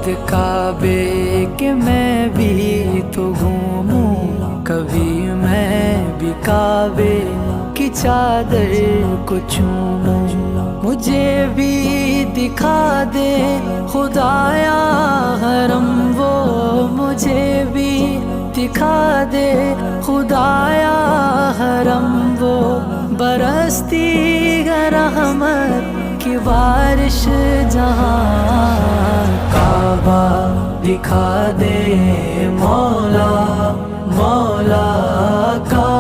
काबे के मैं भी तो घूमूं, कभी मैं भी काबे की चादर को चूमूं। मुझे भी दिखा दे खुदाया हरम वो, मुझे भी दिखा दे खुदाया हरम वो। बरसती रहमत की बारिश जहाँ, काबा दिखा दे मौला मौला का